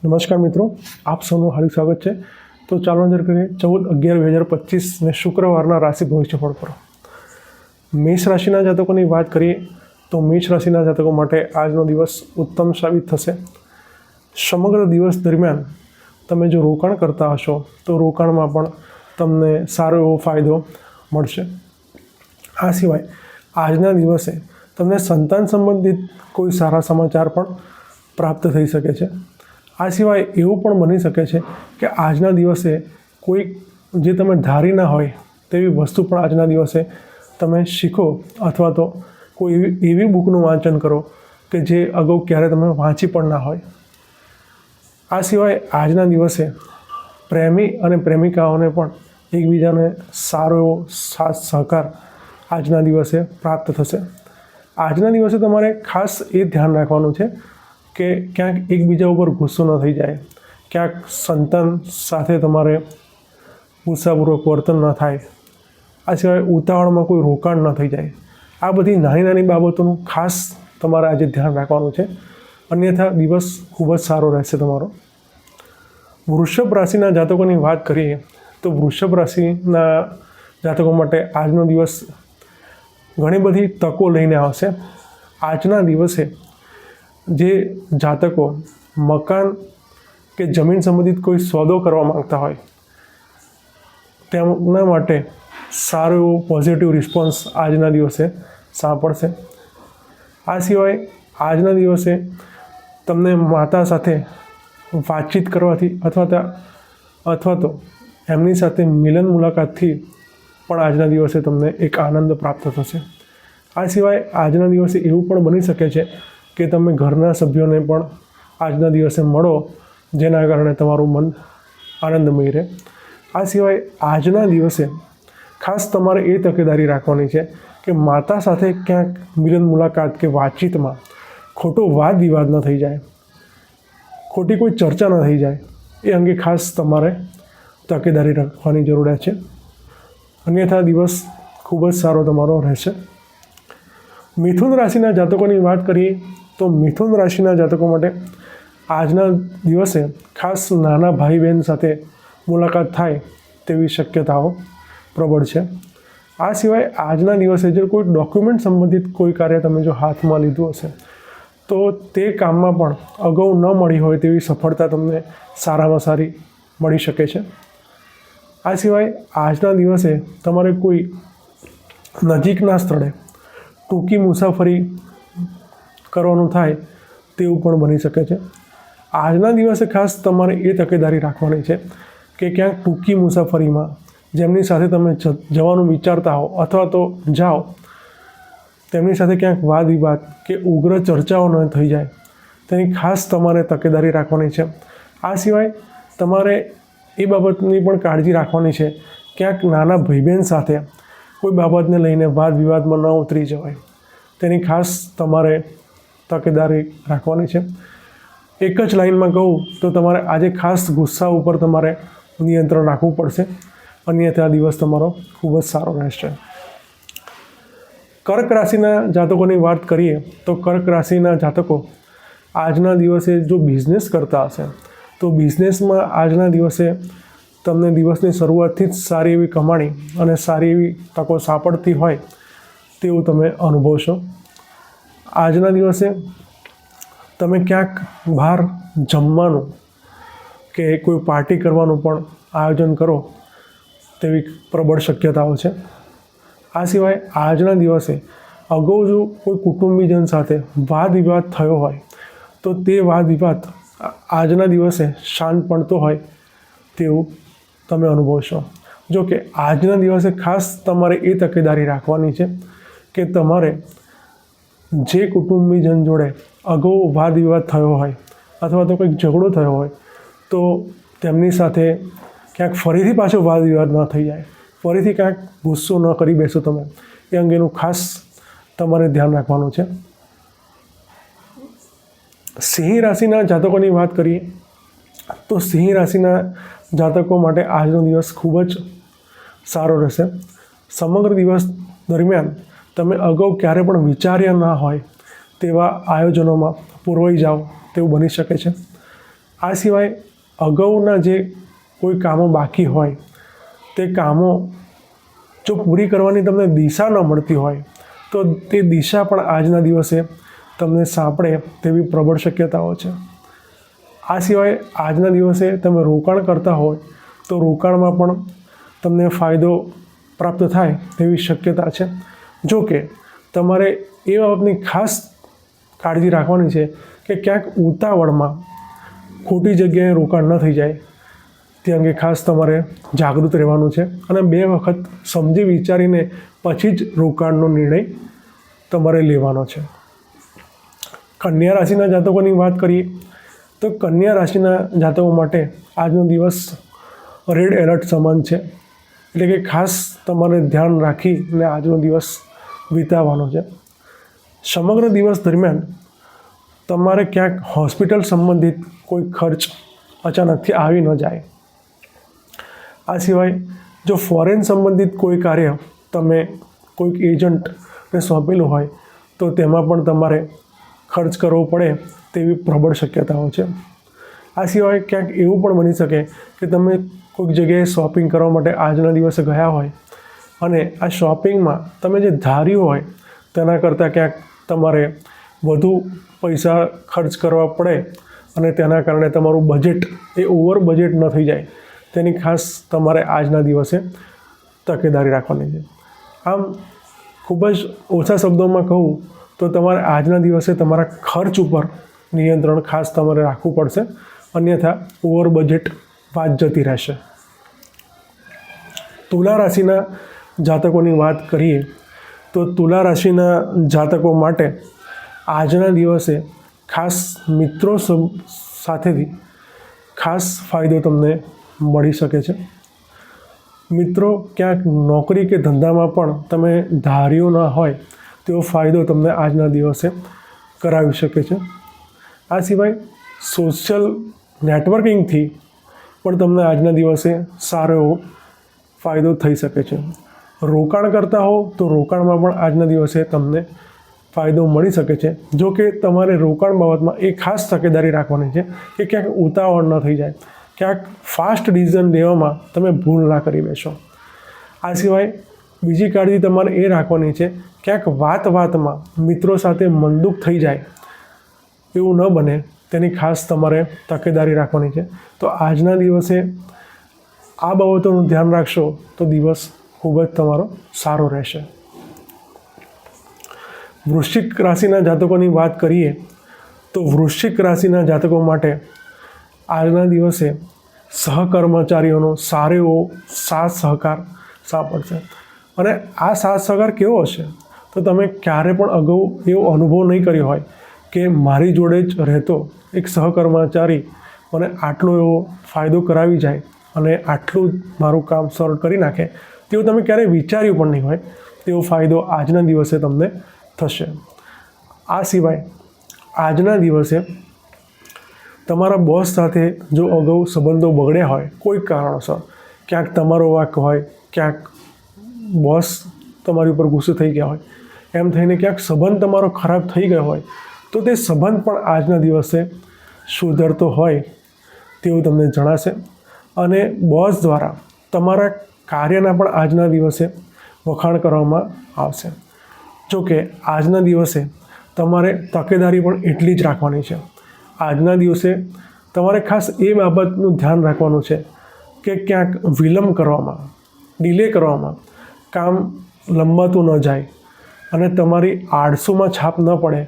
નમસ્કાર મિત્રો, આપ સૌનું હાર્દિક સ્વાગત છે। તો ચાલો નજર કરીએ 14/11/2025 શુક્રવારના રાશિ ભવિષ્યફળ પર। મેષ રાશિના જાતકોની વાત કરીએ તો મેષ રાશિના જાતકો માટે આજનો દિવસ ઉત્તમ સાબિત થશે। સમગ્ર દિવસ દરમિયાન તમે જો રોકાણ કરતા હશો તો રોકાણમાં પણ તમને સારો એવો ફાયદો મળશે। આ સિવાય આજના દિવસે તમને સંતાન સંબંધિત કોઈ સારા સમાચાર પણ પ્રાપ્ત થઈ શકે છે। આ સિવાય એવું પણ બની શકે છે કે આજના દિવસે કોઈ જે તમે ધારી ના હોય તેવી વસ્તુ પણ આજના દિવસે તમે શીખો અથવા તો કોઈ એવી બુકનું વાંચન કરો કે જે અગાઉ ક્યારે તમે વાંચી પણ ના હોય। આ સિવાય આજના દિવસે પ્રેમી અને પ્રેમિકાઓને પણ એકબીજાને સારો એવો સાથ સહકાર આજના દિવસે પ્રાપ્ત થશે। આજના દિવસે તમારે ખાસ એ ધ્યાન રાખવાનું છે કે ક્યાંક એકબીજા ઉપર ગુસ્સો ન થઈ જાય, ક્યાંક સંતાન સાથે તમારે ગુસ્સાપૂર્વક વર્તન ન થાય, આ સિવાય ઉતાવળમાં કોઈ રોકાણ ન થઈ જાય। આ બધી નાની નાની બાબતોનું ખાસ તમારે આજે ધ્યાન રાખવાનું છે, અન્યથા દિવસ ખૂબ જ સારો રહેશે તમારો। વૃષભ રાશિના જાતકોની વાત કરીએ તો વૃષભ રાશિના જાતકો માટે આજનો દિવસ ઘણી બધી તકો લઈને આવશે। આજના દિવસે જે જાતકો મકાન કે જમીન સંબંધિત કોઈ સોદો કરવા માંગતા હોય તેમના માટે સારો એવો પોઝિટિવ રિસ્પોન્સ આજના દિવસે સાંપડશે। આ સિવાય આજના દિવસે તમને માતા સાથે વાતચીત કરવાથી અથવા તો એમની સાથે મિલન મુલાકાતથી પણ આજના દિવસે તમને એક આનંદ પ્રાપ્ત થશે। આ સિવાય આજના દિવસે એવું પણ બની શકે છે કે તમે ઘરના સભ્યોને પણ આજના દિવસે મળો, જેના કારણે તમારું મન આનંદમય રહે। આ સિવાય આજના દિવસે ખાસ તમારે એ તકેદારી રાખવાની છે કે માતા સાથે ક્યાંક મિલન મુલાકાત કે વાતચીતમાં ખોટો વાદ વિવાદ ન થઈ જાય, ખોટી કોઈ ચર્ચા ન થઈ જાય, એ અંગે ખાસ તમારે તકેદારી રાખવાની જરૂરિયાત છે, અન્યથા દિવસ ખૂબ જ સારો તમારો રહેશે। મિથુન રાશિના જાતકોની વાત કરીએ તો મિથુન રાશિના જાતકો માટે આજના દિવસે ખાસ નાના ભાઈ બહેન સાથે મુલાકાત થાય તેવી શક્યતાઓ પ્રબળ છે। આ સિવાય આજના દિવસે જો કોઈ ડોક્યુમેન્ટ સંબંધિત કોઈ કાર્ય તમે જો હાથમાં લીધું હશે તો તે કામમાં પણ અગાઉ ન મળી હોય તેવી સફળતા તમને સારામાં સારી મળી શકે છે। આ સિવાય આજના દિવસે તમારે કોઈ નજીકના સ્થળે ટૂંકી મુસાફરી કરવાનું થાય તેવું પણ બની શકે છે। આજના દિવસે ખાસ તમારે એ તકેદારી રાખવાની છે કે ક્યાંક ટૂંકી મુસાફરીમાં જેમની સાથે તમે જવાનું વિચારતા હો અથવા તો જાઓ તેમની સાથે ક્યાંક વાદ વિવાદ કે ઉગ્ર ચર્ચાઓ ન થઈ જાય તેની ખાસ તમારે તકેદારી રાખવાની છે। આ સિવાય તમારે એ બાબતની પણ કાળજી રાખવાની છે ક્યાંક નાના ભાઈ બહેન સાથે કોઈ બાબતને લઈને વાદ વિવાદમાં ન ઉતરી જવાય, તેની ખાસ તમારે તકેદારી રાખવાની છે। એક જ લાઇનમાં કહું તો તમારે આજે ખાસ ગુસ્સા ઉપર તમારે નિયંત્રણ રાખવું પડશે, અન્યથા દિવસ તમારો ખૂબ જ સારો રહેશે। કર્ક રાશિના જાતકોની વાત કરીએ તો કર્ક રાશિના જાતકો આજના દિવસે જો બિઝનેસ કરતા હશે તો બિઝનેસમાં આજના દિવસે તમને દિવસની શરૂઆતથી જ સારી એવી કમાણી અને સારી એવી તકો સાંપડતી હોય તેવું તમે અનુભવશો। આજના દિવસે તમે ક્યાંક બહાર જમવાનું કે કોઈ પાર્ટી કરવાનું પણ આયોજન કરો તેવી પ્રબળ શક્યતાઓ છે। આ સિવાય આજના દિવસે અગાઉ જો કોઈ કુટુંબીજન સાથે વાદ વિવાદ થયો હોય તો તે વાદ વિવાદ આજના દિવસે શાંત પડતો હોય તેવું તમે અનુભવશો। જો કે આજના દિવસે ખાસ તમારે એ તકેદારી રાખવાની છે કે તમારે જે કુટુંબીજન જોડે અગાઉ વાદ વિવાદ થયો હોય અથવા તો કંઈક ઝઘડો થયો હોય તો તેમની સાથે ક્યાંક ફરીથી પાછો વાદ વિવાદ ન થઈ જાય, ફરીથી ક્યાંક ગુસ્સો ન કરી બેસો તમે, એ અંગેનું ખાસ તમારે ધ્યાન રાખવાનું છે। સિંહ રાશિના જાતકોની વાત કરીએ તો સિંહ રાશિના જાતકો માટે આજનો દિવસ ખૂબ જ સારો રહેશે। સમગ્ર દિવસ દરમિયાન તમે અગાઉ ક્યારે પણ વિચાર્યા ના હોય તેવા આયોજનોમાં પુરવાઈ જાઓ તેવું બની શકે છે। આ સિવાય અગાઉના જે કોઈ કામો બાકી હોય તે કામો જો પૂરી કરવાની તમને દિશા ન મળતી હોય તો તે દિશા પણ આજના દિવસે તમને સાંપડે તેવી પ્રબળ શક્યતાઓ છે. આ સિવાય આજના દિવસે તમે રોકાણ કરતા હોય તો રોકાણમાં પણ તમને ફાયદો પ્રાપ્ત થાય તેવી શક્યતા છે. જો કે તમારે એ બાબતની ખાસ કાળજી રાખવાની છે કે ક્યાંક ઉતાવળમાં ખોટી જગ્યાએ રોકાણ ન થઈ જાય તે અંગે ખાસ તમારે જાગૃત રહેવાનું છે અને 2 વખત સમજી વિચારીને પછી જ રોકાણનો નિર્ણય તમારે લેવાનો છે. કન્યા રાશિના જાતકોની વાત કરીએ તો કન્યા રાશિના જાતકો માટે આજનો દિવસ રેડ એલર્ટ સમાન છે. એટલે કે ખાસ તમારે ધ્યાન રાખીને આજનો દિવસ વિતાવવાનો છે. સમગ્ર દિવસ દરમિયાન તમારે ક્યાંક હોસ્પિટલ સંબંધિત કોઈ ખર્ચ અચાનકથી આવી ન જાય. આ સિવાય જો ફોરેન સંબંધિત કોઈ કાર્ય તમે કોઈક એજન્ટને સોંપેલું હોય તો તેમાં પણ તમારે ખર્ચ કરવો પડે તેવી પ્રબળ શક્યતાઓ છે. આ સિવાય ક્યાંક એવું પણ બની શકે કે તમે કોઈક જગ્યાએ શોપિંગ કરવા માટે આજના દિવસે ગયા હોય અને આ શોપિંગમાં તમે જે ધાર્યું હોય તેના કરતાં ક્યાંક તમારે વધુ પૈસા ખર્ચ કરવા પડે અને તેના કારણે તમારું બજેટ એ ઓવર બજેટ ન થઈ જાય તેની ખાસ તમારે આજના દિવસે તકેદારી રાખવાની છે. આમ ખૂબ જ ઓછા શબ્દોમાં કહું તો તમારે આજના દિવસે તમારા ખર્ચ ઉપર નિયંત્રણ ખાસ તમારે રાખવું પડશે, અન્યથા ઓવર બજેટ વાત જતી રહેશે. તુલા રાશિના જાતકોની વાત કરીએ તો તુલા રાશિના જાતકો માટે આજના દિવસે ખાસ મિત્રો સાથેથી ખાસ ફાયદો તમને મળી શકે છે. મિત્રો ક્યાંક નોકરી કે ધંધામાં પણ તમે ધાર્યું ન હોય તેવો ફાયદો તમને આજના દિવસે કરાવી શકે છે. આ સિવાય સોશિયલ નેટવર્કિંગથી પણ તમને આજના દિવસે સારો એવો ફાયદો થઈ શકે છે. રોકાણ કરતા હો તો રોકાણમાં પણ આજના દિવસે તમને ફાયદો મળી શકે છે. જો કે તમારે રોકાણ બાબતમાં એ ખાસ તકેદારી રાખવાની છે કે ક્યાંક ઉતાવળ ન થઈ જાય, ક્યાંક ફાસ્ટ ડિસિઝન લેવામાં તમે ભૂલ ના કરી બેસો. આ સિવાય બીજી કાળજી તમારે એ રાખવાની છે ક્યાંક વાતમાં મિત્રો સાથે મનદુખ થઈ જાય એવું ન બને તેની ખાસ તમારે તકેદારી રાખવાની છે. તો આજના દિવસે આ બાબતોનું ધ્યાન રાખશો તો દિવસ ખૂબ જ તમારો સારો રહેશે. વૃશ્ચિક રાશિના જાતકોની વાત કરીએ તો વૃશ્ચિક રાશિના જાતકો માટે આજના દિવસે સહકર્મચારીઓનો સારો એવો સાથ સહકાર સાંપડશે. અને આ સાથ સહકાર કેવો હશે તો તમે ક્યારે પણ અગાઉ એવો અનુભવ નહીં કર્યો હોય કે મારી જોડે જ રહેતો એક સહકર્મચારી મને આટલો એવો ફાયદો કરાવી જાય અને આટલું મારું કામ સરળ કરી નાખે તેવું તમે ક્યારેય વિચાર્યું પણ નહીં હોય તેવો ફાયદો આજના દિવસે તમને થશે. આ સિવાય આજના દિવસે તમારા બોસ સાથે જો અગાઉ સંબંધો બગડ્યા હોય કોઈ કારણોસર, ક્યાંક તમારો વાંક હોય, ક્યાંક બોસ તમારી ઉપર ગુસ્સે થઈ ગયા હોય, એમ થઈને ક્યાંક સંબંધ તમારો ખરાબ થઈ ગયો હોય તો તે સંબંધ પણ આજના દિવસે સુધરતો હોય તેવું તમને જણાશે. અને બોસ દ્વારા તમારા કાર્યના પણ આજના દિવસે વખાણ કરવામાં આવશે. જો કે આજના દિવસે તમારે તકેદારી પણ એટલી જ રાખવાની છે. આજના દિવસે તમારે ખાસ એ બાબતનું ધ્યાન રાખવાનું છે કે ક્યાંક વિલંબ કરવામાં, ડિલે કરવામાં કામ લંબાતું ન જાય અને તમારી આળસુમાં છાપ ન પડે.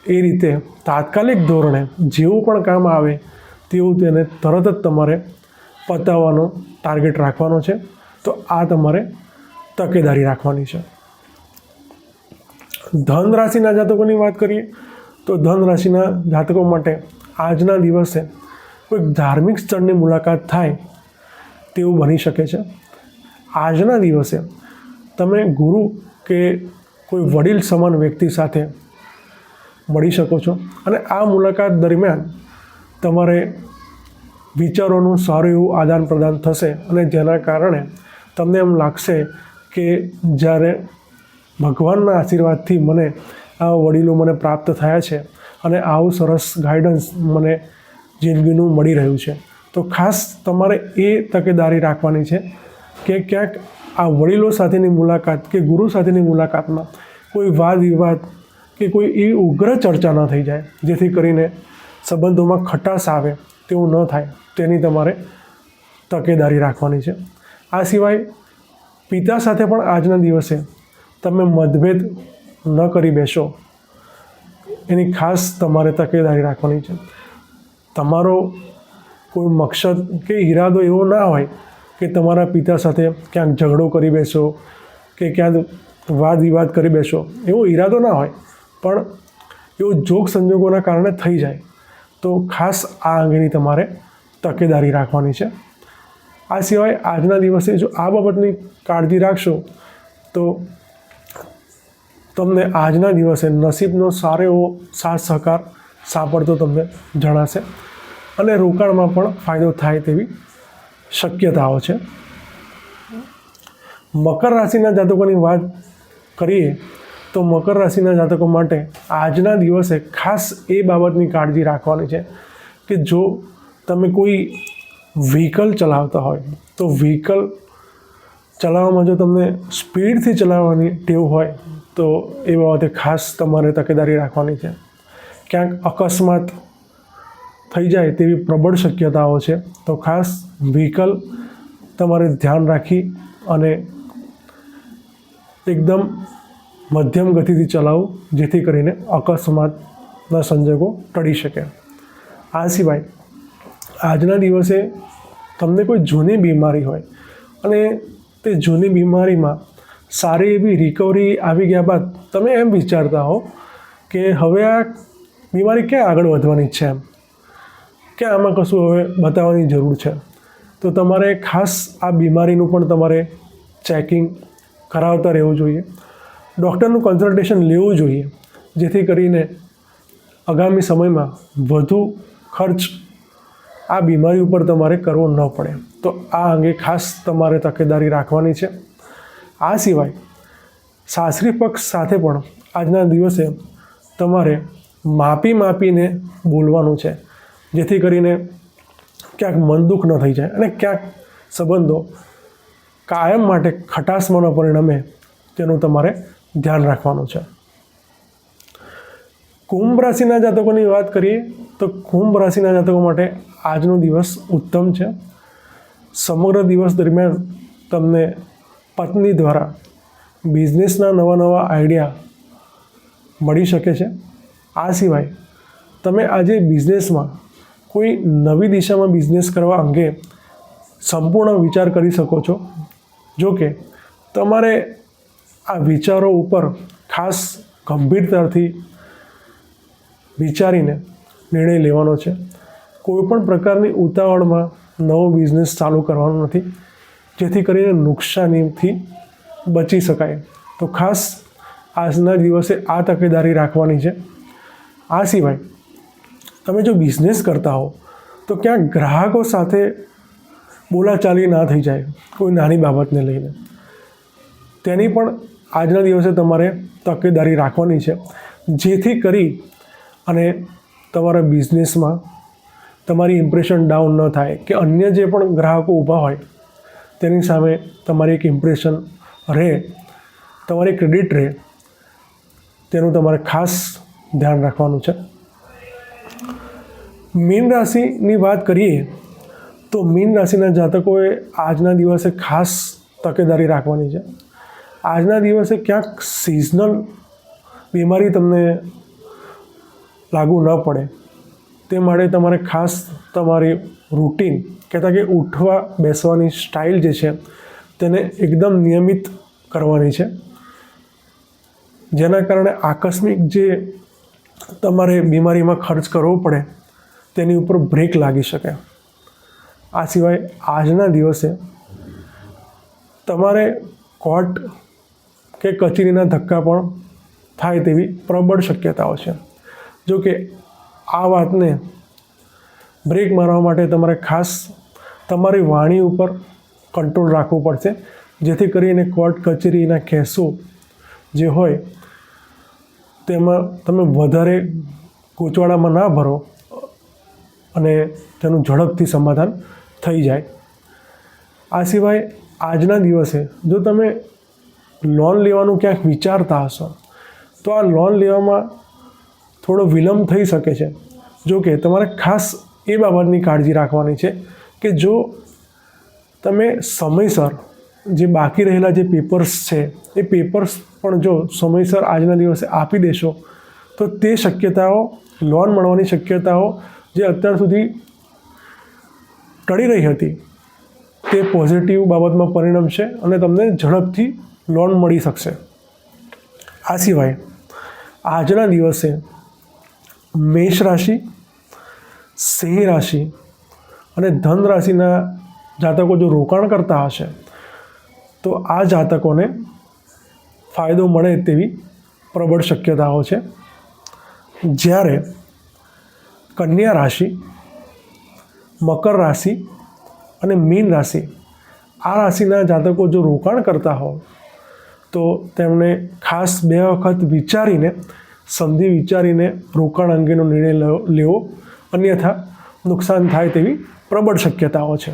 એ રીતે તાત્કાલિક ધોરણે જેવું પણ કામ આવે તેવું તેને તરત જ તમારે પતાવવાનો ટાર્ગેટ રાખવાનો છે. તો આ તમારે તકેદારી રાખવાની છે. ધન રાશિના જાતકોની વાત કરીએ તો ધન રાશિના જાતકો માટે આજના દિવસે કોઈક ધાર્મિક સ્થળની મુલાકાત થાય તેવું બની શકે છે. આજના દિવસે તમે ગુરુ કે કોઈ વડીલ સમાન વ્યક્તિ સાથે મળી શકો છો અને આ મુલાકાત દરમિયાન તમારે વિચારોનું સારું એવું આદાન પ્રદાન થશે અને જેના કારણે તમને એમ લાગશે કે જ્યારે ભગવાનના આશીર્વાદથી મને આ વડીલો મને પ્રાપ્ત થયા છે અને આવું સરસ ગાઈડન્સ મને જિંદગીનું મળી રહ્યું છે. તો ખાસ તમારે એ તકેદારી રાખવાની છે કે ક્યાંક આ વડીલો સાથેની મુલાકાત કે ગુરુ સાથેની મુલાકાતમાં કોઈ વાદ વિવાદ કે કોઈ એવી ઉગ્ર ચર્ચા ન થઈ જાય, જેથી કરીને સંબંધોમાં ખટાશ આવે તેવું ન થાય, તેની તમારે તકેદારી રાખવાની છે. આ સિવાય પિતા સાથે પણ આજના દિવસે તમે મતભેદ ન કરી બેસો, એની ખાસ તમારે તકેદારી રાખવાની છે. તમારો કોઈ મકસદ કે ઈરાદો એવો ના હોય કે તમારા પિતા સાથે ક્યાંક ઝઘડો કરી બેસો કે ક્યાંક વાદ વિવાદ કરી બેસો, એવો ઈરાદો ના હોય, પણ એવો જોગ સંજોગોના કારણે થઈ જાય, તો ખાસ આ અંગેની તમારે તકેદારી રાખવાની છે. આ સિવાય આજના દિવસે જો આ બાબતની કાળજી રાખશો તો તમને આજના દિવસે નસીબનો સારો એવો સાથ સહકાર સાંપડતો તમને જણાશે અને રોકાણમાં પણ ફાયદો થાય તેવી શક્યતાઓ છે. મકર રાશિના જાતકોની વાત કરીએ તો મકર રાશિના જાતકો માટે આજના દિવસે ખાસ એ બાબતની કાળજી રાખવાની છે કે જો તમે કોઈ વ્હીકલ ચલાવતા હોય તો વ્હીકલ ચલાવવામાં જો તમને સ્પીડથી ચલાવવાની ટેવ હોય તો એ બાબતે ખાસ તમારે તકેદારી રાખવાની છે. ક્યાંક અકસ્માત થઈ જાય તેવી પ્રબળ શક્યતાઓ છે, તો ખાસ વ્હીકલ તમારે ધ્યાન રાખી અને એકદમ મધ્યમ ગતિથી ચલાવવું, જેથી કરીને અકસ્માતના સંજોગો ટળી શકે. આ સિવાય આજના દિવસે તમને કોઈ જૂની બીમારી હોય અને તે જૂની બીમારીમાં સારી એવી રિકવરી આવી ગયા બાદ તમે એમ વિચારતા હો કે હવે આ બીમારી ક્યાં આગળ વધવાની છે, કે આમાં કશું હવે બતાવવાની જરૂર છે, તો તમારે ખાસ આ બીમારીનું પણ તમારે ચેકિંગ કરાવતા રહેવું જોઈએ. ડૉક્ટરનું કન્સલ્ટેશન લેવું જોઈએ, જેથી કરીને આગામી સમયમાં વધુ ખર્ચ આ બીમારી ઉપર તમારે કરવો ન પડે. તો આ અંગે ખાસ તમારે તકેદારી રાખવાની છે. આ સિવાય સાસરી પક્ષ સાથે પણ આજના દિવસે તમારે માપીને બોલવાનું છે, જેથી કરીને ક્યાંક મન દુઃખ ન થઈ જાય અને ક્યાંક સંબંધો કાયમ માટે ખટાશમાં ન પરિણમે, તેનું તમારે ધ્યાન રાખવાનું છે. કુંભ રાશિના જાતકોની વાત કરીએ તો કુંભ રાશિના જાતકો માટે આજનો દિવસ ઉત્તમ છે. સમગ્ર દિવસ દરમિયાન તમને પત્ની દ્વારા બિઝનેસના નવા આઈડિયા મળી શકે છે. આ સિવાય તમે આજે બિઝનેસમાં કોઈ નવી દિશામાં બિઝનેસ કરવા અંગે સંપૂર્ણ વિચાર કરી શકો છો. જો કે તમારે આ વિચારો ઉપર ખાસ ગંભીરતાથી વિચારીને નિર્ણય લેવાનો છે. કોઈપણ પ્રકારની ઉતાવળમાં નવો બિઝનેસ ચાલુ કરવાનો નથી, જેથી કરીને નુકસાનીથી બચી શકાય. તો ખાસ આજના દિવસે આ તકેદારી રાખવાની છે. આ સિવાય તમે જો બિઝનેસ કરતા હો તો ક્યાંક ગ્રાહકો સાથે બોલાચાલી ના થઈ જાય કોઈ નાની બાબતને લઈને, તેની પણ આજના દિવસે તમારે તકેદારી રાખવાની છે, જેથી કરી અને તમારા બિઝનેસમાં તમારી ઇમ્પ્રેશન ડાઉન ન થાય કે અન્ય જે પણ ગ્રાહકો ઊભા હોય તેની સામે તમારી એક ઇમ્પ્રેશન રહે, તમારી ક્રેડિટ રહે, તેનું તમારે ખાસ ધ્યાન રાખવાનું છે. મીન રાશિની વાત કરીએ તો મીન રાશિના જાતકોએ આજના દિવસે ખાસ તકેદારી રાખવાની છે. આજના દિવસે ક્યાંક સિઝનલ બીમારી તમને લાગુ ન પડે તે માટે તમારે ખાસ તમારી રૂટીન કહેતા કે ઉઠવા બેસવાની સ્ટાઇલ જે છે તેને એકદમ નિયમિત કરવાની છે, જેના કારણે આકસ્મિક જે તમારે બીમારીમાં ખર્ચ કરવો પડે તેની ઉપર બ્રેક લાગી શકે. આ સિવાય આજના દિવસે તમારે કોર્ટ કે કચેરીના ધક્કા પણ થાય તેવી પ્રબળ શક્યતાઓ છે. જો કે આ વાતને બ્રેક મારવા માટે તમારે ખાસ તમારી વાણી ઉપર કંટ્રોલ રાખવું પડશે, જેથી કરીને કોર્ટ કચેરીના કેસો જે હોય તેમાં તમે વધારે ગૂંચવાડામાં ના ભરો અને તેનું ઝડપથી સમાધાન થઈ જાય. આ સિવાય આજના દિવસે જો તમે લોન લેવાનું ક્યાંક વિચારતા હશો તો આ લોન લેવામાં થોડો વિલંબ થઈ શકે છે. જો કે તમારે ખાસ એ બાબતની કાળજી રાખવાની છે કે જો તમે સમયસર જે બાકી રહેલા જે પેપર્સ છે એ પેપર્સ પણ જો સમયસર આજના દિવસે આપી દેશો તો તે શક્યતાઓ, લોન મળવાની શક્યતાઓ જે અત્યાર સુધી ટળી રહી હતી તે પોઝિટિવ બાબતમાં પરિણમશે અને તમને ઝડપથી લોન મળી શકશે. આ સિવાય આજના દિવસે મેષ રાશિ, સિંહ રાશિ અને ધન રાશિના જાતકો જો રોકાણ કરતા હશે તો આ જાતકોને ફાયદો મળે તેવી પ્રબળ શક્યતાઓ છે. જ્યારે કન્યા રાશિ, મકર રાશિ અને મીન રાશિ આ રાશિના જાતકો જો રોકાણ કરતા હોય તો તેમણે ખાસ 2 વખત વિચારીને, સમજી વિચારીને રોકાણ અંગેનો નિર્ણય લેવો, અન્યથા નુકસાન થાય તેવી પ્રબળ શક્યતાઓ છે.